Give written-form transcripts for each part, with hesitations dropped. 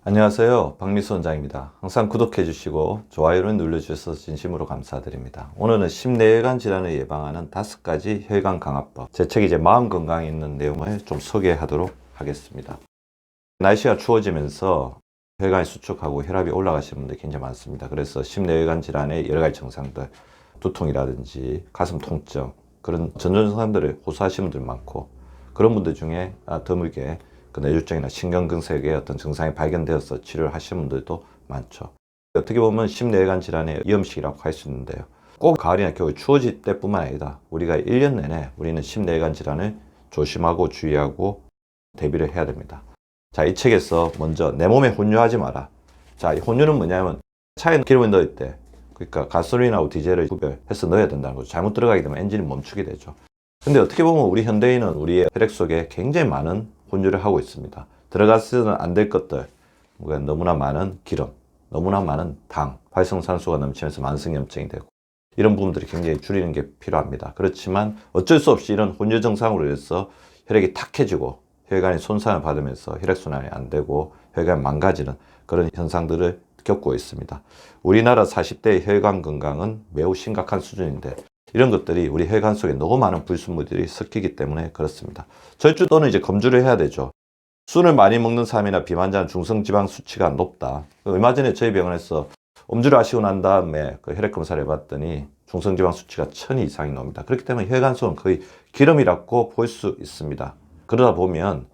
안녕하세요. 박미수 원장입니다. 항상 구독해 주시고 좋아요를 눌러주셔서 진심으로 감사드립니다. 오늘은 심내혈관 질환을 예방하는 5가지 혈관 강화법, 제 책이 마음 건강에 있는 내용을 좀 소개하도록 하겠습니다. 날씨가 추워지면서 혈관이 수축하고 혈압이 올라가시는 분들이 굉장히 많습니다. 그래서 심내혈관 질환의 여러 가지 증상들, 두통이라든지 가슴 통증, 그런 전조 증상들을 호소하시는 분들 많고, 그런 분들 중에 드물게 뇌졸중이나 신경근색의 어떤 증상이 발견되어서 치료를 하시는 분들도 많죠. 어떻게 보면 심내혈관 질환의 위험식이라고 할 수 있는데요. 꼭 가을이나 겨울 추워질 때뿐만 아니라 우리가 1년 내내 우리는 심내혈관 질환을 조심하고 주의하고 대비를 해야 됩니다. 자, 이 책에서 먼저 내 몸에 혼유하지 마라. 자, 이 혼유는 뭐냐면 차에 기름을 넣을 때, 그러니까 가솔린하고 디젤을 구별해서 넣어야 된다는 거죠. 잘못 들어가게 되면 엔진이 멈추게 되죠. 근데 어떻게 보면 우리 현대인은 우리의 혈액 속에 굉장히 많은 혼유를 하고 있습니다. 들어가서는 안 될 것들, 너무나 많은 기름, 너무나 많은 당, 활성산소가 넘치면서 만성염증이 되고, 이런 부분들이 굉장히 줄이는 게 필요합니다. 그렇지만 어쩔 수 없이 이런 혼유 증상으로 인해서 혈액이 탁해지고 혈관이 손상을 받으면서 혈액순환이 안 되고 혈관이 망가지는 그런 현상들을 겪고 있습니다. 우리나라 40대의 혈관 건강은 매우 심각한 수준인데, 이런 것들이 우리 혈관 속에 너무 많은 불순물들이 섞이기 때문에 그렇습니다. 절주 또는 이제 검주를 해야 되죠. 술을 많이 먹는 사람이나 비만자는 중성지방 수치가 높다. 얼마 전에 저희 병원에서 음주를 하시고 난 다음에 혈액 검사를 해봤더니 중성지방 수치가 1000 이상이 나옵니다. 그렇기 때문에 혈관 속은 거의 기름이라고 볼 수 있습니다. 그러다 보면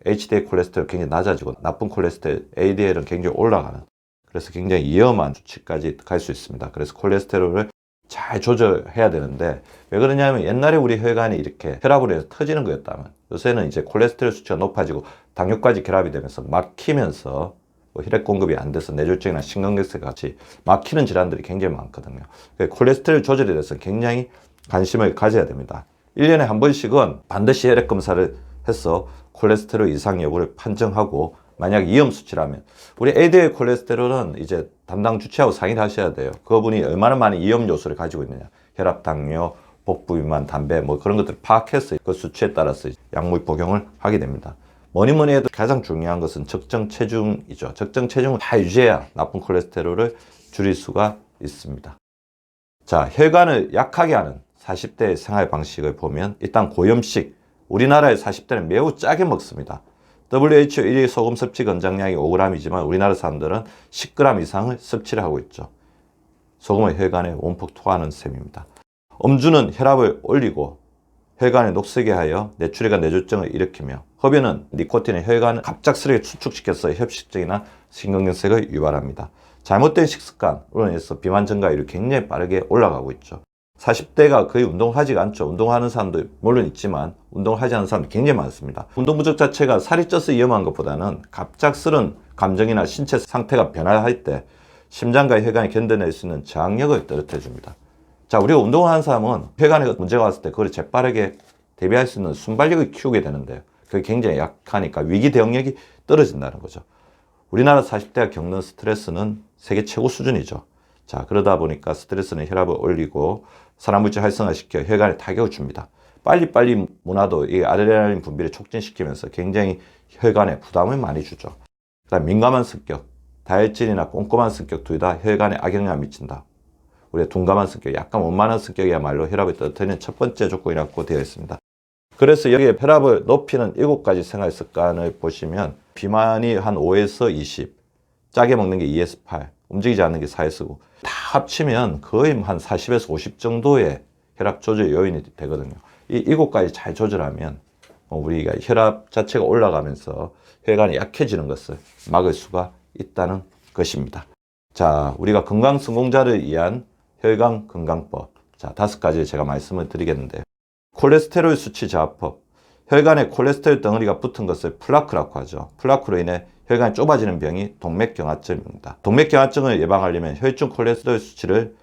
HDL 콜레스테롤 굉장히 낮아지고 나쁜 콜레스테롤 ADL은 굉장히 올라가는, 그래서 굉장히 위험한 수치까지 갈 수 있습니다. 그래서 콜레스테롤을 잘 조절해야 되는데, 왜 그러냐면 옛날에 우리 혈관이 이렇게 혈압으로 해서 터지는 거였다면, 요새는 이제 콜레스테롤 수치가 높아지고 당뇨까지 결합이 되면서 막히면서 혈액 공급이 안 돼서 뇌졸중이나 심근경색 같이 막히는 질환들이 굉장히 많거든요. 콜레스테롤 조절에 대해서 굉장히 관심을 가져야 됩니다. 1년에 한 번씩은 반드시 혈액 검사를 해서 콜레스테롤 이상 여부를 판정하고, 만약 위험 수치라면, 우리 LDL 콜레스테롤은 이제 담당 주치하고 상의를 하셔야 돼요. 그분이 얼마나 많은 위험 요소를 가지고 있느냐, 혈압, 당뇨, 복부 비만, 담배 그런 것들을 파악해서 그 수치에 따라서 약물 복용을 하게 됩니다. 뭐니 해도 가장 중요한 것은 적정 체중이죠. 적정 체중을 다 유지해야 나쁜 콜레스테롤을 줄일 수가 있습니다. 자, 혈관을 약하게 하는 40대의 생활 방식을 보면, 일단 고염식, 우리나라의 40대는 매우 짜게 먹습니다. WHO 1일 소금 섭취 권장량이 5g이지만 우리나라 사람들은 10g 이상을 섭취를 하고 있죠. 소금을 혈관에 원폭 투하하는 셈입니다. 음주는 혈압을 올리고 혈관을 녹슬게 하여 뇌출혈과 뇌졸중을 일으키며, 흡연은 니코틴을 혈관을 갑작스럽게 수축시켜서 협식증이나 심근경색을 유발합니다. 잘못된 식습관으로 인해서 비만 증가율이 굉장히 빠르게 올라가고 있죠. 40대가 거의 운동을 하지 않죠. 운동하는 사람도 물론 있지만 운동을 하지 않는 사람도 굉장히 많습니다. 운동 부족 자체가 살이 쪄서 위험한 것보다는 갑작스런 감정이나 신체 상태가 변화할 때 심장과 혈관이 견뎌낼 수 있는 저항력을 떨어뜨려 줍니다. 자, 우리가 운동을 하는 사람은 혈관에 문제가 왔을 때 그걸 재빠르게 대비할 수 있는 순발력을 키우게 되는데요. 그게 굉장히 약하니까 위기 대응력이 떨어진다는 거죠. 우리나라 40대가 겪는 스트레스는 세계 최고 수준이죠. 자, 그러다 보니까 스트레스는 혈압을 올리고 산화물질 활성화시켜 혈관에 타격을 줍니다. 빨리빨리 문화도 이 아드레날린 분비를 촉진시키면서 굉장히 혈관에 부담을 많이 주죠. 그다음 민감한 성격, 다혈질이나 꼼꼼한 성격 둘 다 혈관에 악영향을 미친다. 우리의 둔감한 성격, 약간 원만한 성격이야말로 혈압을 떨어뜨리는 첫 번째 조건이라고 되어 있습니다. 그래서 여기에 혈압을 높이는 7가지 생활 습관을 보시면, 비만이 한 5에서 20, 짜게 먹는 게 2에서 8, 움직이지 않는 게 4에서 9, 다 합치면 거의 한 40에서 50 정도의 혈압 조절 요인이 되거든요. 이 7가지 잘 조절하면 우리가 혈압 자체가 올라가면서 혈관이 약해지는 것을 막을 수가 있다는 것입니다. 자, 우리가 건강 성공자를 위한 혈관 건강법, 자, 5가지를 제가 말씀을 드리겠는데요. 콜레스테롤 수치 저하법. 혈관에 콜레스테롤 덩어리가 붙은 것을 플라크라고 하죠. 플라크로 인해 혈관이 좁아지는 병이 동맥경화증입니다. 동맥경화증을 예방하려면 혈중 콜레스테롤 수치를,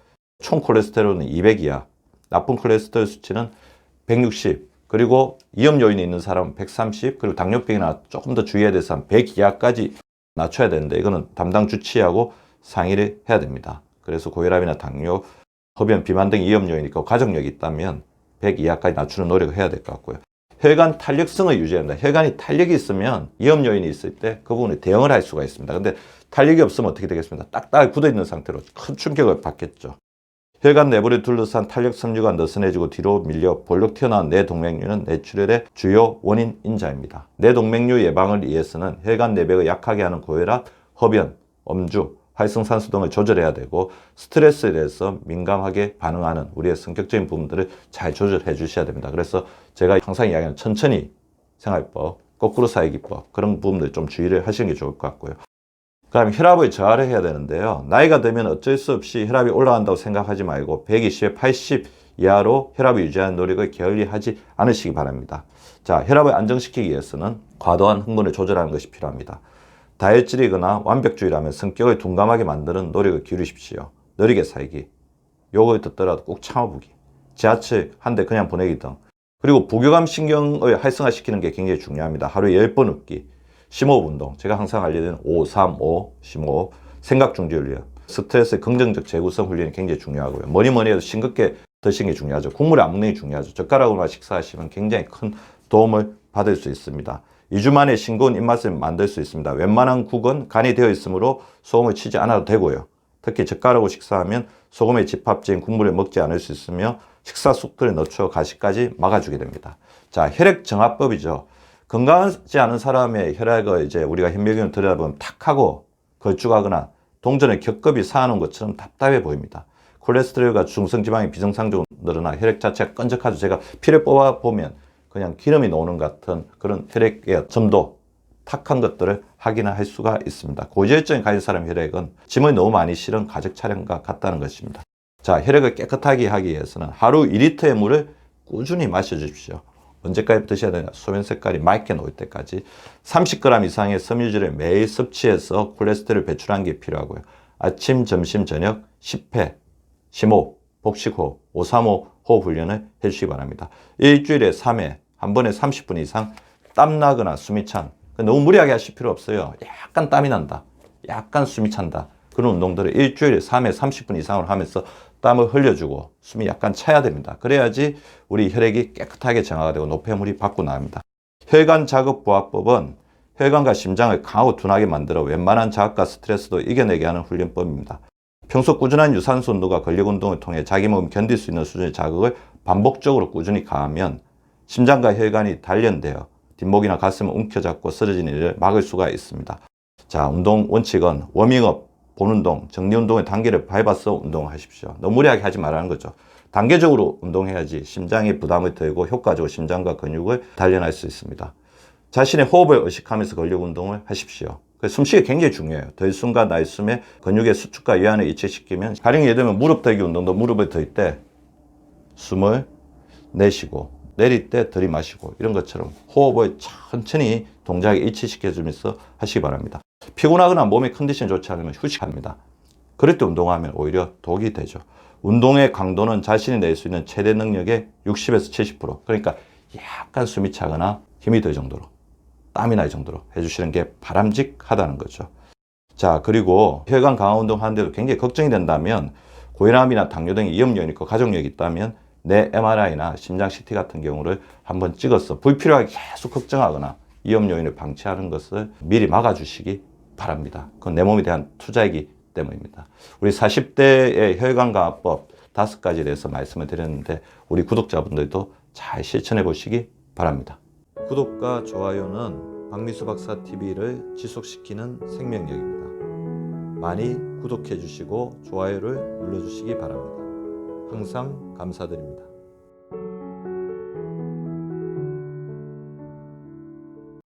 총 콜레스테롤은 200 이하, 나쁜 콜레스테롤 수치는 160, 그리고 위험 요인이 있는 사람은 130, 그리고 당뇨병이나 조금 더 주의해야 될 사람 100 이하까지 낮춰야 되는데, 이거는 담당 주치의하고 상의를 해야 됩니다. 그래서 고혈압이나 당뇨, 흡연, 비만 등 위험 요인이 있고 가족력이 있다면 100 이하까지 낮추는 노력을 해야 될 것 같고요. 혈관 탄력성을 유지한다. 혈관이 탄력이 있으면 위험 요인이 있을 때 그 부분에 대응을 할 수가 있습니다. 근데 탄력이 없으면 어떻게 되겠습니까? 딱딱하게 굳어있는 상태로 큰 충격을 받겠죠. 혈관 내부를 둘러싼 탄력 섬유가 느슨해지고 뒤로 밀려 볼록 튀어나온 뇌동맥류는 뇌출혈의 주요 원인 인자입니다. 뇌동맥류 예방을 위해서는 혈관 내벽을 약하게 하는 고혈압, 흡연, 음주, 활성산소 등을 조절해야 되고 스트레스에 대해서 민감하게 반응하는 우리의 성격적인 부분들을 잘 조절해 주셔야 됩니다. 그래서 제가 항상 이야기하는 천천히 생활법, 거꾸로 살기법 그런 부분들 좀 주의를 하시는 게 좋을 것 같고요. 그 다음에 혈압을 저하를 해야 되는데요. 나이가 들면 어쩔 수 없이 혈압이 올라간다고 생각하지 말고 120에 80 이하로 혈압을 유지하는 노력을 게을리 하지 않으시기 바랍니다. 자, 혈압을 안정시키기 위해서는 과도한 흥분을 조절하는 것이 필요합니다. 다혈질이거나 완벽주의라면 성격을 둔감하게 만드는 노력을 기울이십시오. 느리게 살기, 욕을 듣더라도 꼭 참아보기, 지하철 한 대 그냥 보내기 등. 그리고 부교감 신경을 활성화시키는 게 굉장히 중요합니다. 하루에 10번 웃기, 심호흡 운동, 제가 항상 알려드리는 5-3-5 심호흡, 생각중지 훈련, 스트레스의 긍정적 재구성 훈련이 굉장히 중요하고요. 뭐니 해도 싱겁게 드시는 게 중요하죠. 국물에 안 먹는 게 중요하죠. 젓가락으로만 식사하시면 굉장히 큰 도움을 받을 수 있습니다. 2주 만에 싱거운 입맛을 만들 수 있습니다. 웬만한 국은 간이 되어 있으므로 소금을 치지 않아도 되고요. 특히 젓가락으로 식사하면 소금에 집합된 국물을 먹지 않을 수 있으며 식사 속도를 늦춰 가시까지 막아주게 됩니다. 자, 혈액정화법이죠. 건강하지 않은 사람의 혈액을 이제 우리가 현미경을 들여다보면 탁하고 걸쭉하거나 동전의 겹겹이 쌓아놓은 것처럼 답답해 보입니다. 콜레스테롤과 중성지방이 비정상적으로 늘어나 혈액 자체가 끈적하죠. 제가 피를 뽑아보면 그냥 기름이 나오는 같은 그런 혈액의 점도, 탁한 것들을 확인할 수가 있습니다. 고지혈증을 가진 사람 혈액은 짐을 너무 많이 실은 가죽 차량과 같다는 것입니다. 자, 혈액을 깨끗하게 하기 위해서는 하루 2리터의 물을 꾸준히 마셔주십시오. 언제까지 드셔야 되냐? 소변 색깔이 맑게 나올 때까지 30g 이상의 섬유질을 매일 섭취해서 콜레스테롤을 배출하는 게 필요하고요. 아침, 점심, 저녁 10회 심호흡, 복식호흡, 5-3-5 호흡 훈련을 해주시기 바랍니다. 일주일에 3회, 한 번에 30분 이상 땀나거나 숨이 찬, 너무 무리하게 하실 필요 없어요. 약간 땀이 난다, 약간 숨이 찬다, 그런 운동들을 일주일에 3회 30분 이상으로 하면서 땀을 흘려주고 숨이 약간 차야 됩니다. 그래야지 우리 혈액이 깨끗하게 정화가 되고 노폐물이 밖으로 나갑니다. 혈관 자극 보호법은 혈관과 심장을 강하고 둔하게 만들어 웬만한 자극과 스트레스도 이겨내게 하는 훈련법입니다. 평소 꾸준한 유산소 운동과 근력 운동을 통해 자기 몸이 견딜 수 있는 수준의 자극을 반복적으로 꾸준히 가하면 심장과 혈관이 단련되어 뒷목이나 가슴을 움켜잡고 쓰러지는 일을 막을 수가 있습니다. 자, 운동 원칙은 워밍업, 본운동, 정리운동의 단계를 밟아서 운동하십시오. 너무 무리하게 하지 말라는 거죠. 단계적으로 운동해야지 심장에 부담을 덜고 효과적으로 심장과 근육을 단련할 수 있습니다. 자신의 호흡을 의식하면서 근력 운동을 하십시오. 숨쉬기 굉장히 중요해요. 들숨과 날숨에 근육의 수축과 외환을 일치시키면, 가령 예를 들면 무릎 들기 운동도 무릎을 들 때 숨을 내쉬고 내릴 때 들이마시고 이런 것처럼 호흡을 천천히 동작에 일치시켜주면서 하시기 바랍니다. 피곤하거나 몸의 컨디션이 좋지 않으면 휴식합니다. 그럴 때 운동하면 오히려 독이 되죠. 운동의 강도는 자신이 낼 수 있는 최대 능력의 60에서 70%, 그러니까 약간 숨이 차거나 힘이 들 정도로, 땀이 날 정도로 해주시는 게 바람직하다는 거죠. 자, 그리고 혈관 강화 운동 하는데도 굉장히 걱정이 된다면, 고혈압이나 당뇨 등의 위험 요인이 있고 가족력이 있다면 내 MRI나 심장 CT 같은 경우를 한번 찍어서 불필요하게 계속 걱정하거나 위험 요인을 방치하는 것을 미리 막아주시기 바랍니다. 그건 내 몸에 대한 투자이기 때문입니다. 우리 40대의 혈관 강화법 5가지에 대해서 말씀을 드렸는데 우리 구독자분들도 잘 실천해 보시기 바랍니다. 구독과 좋아요는 박미수 박사 TV를 지속시키는 생명력입니다. 많이 구독해 주시고 좋아요를 눌러 주시기 바랍니다. 항상 감사드립니다.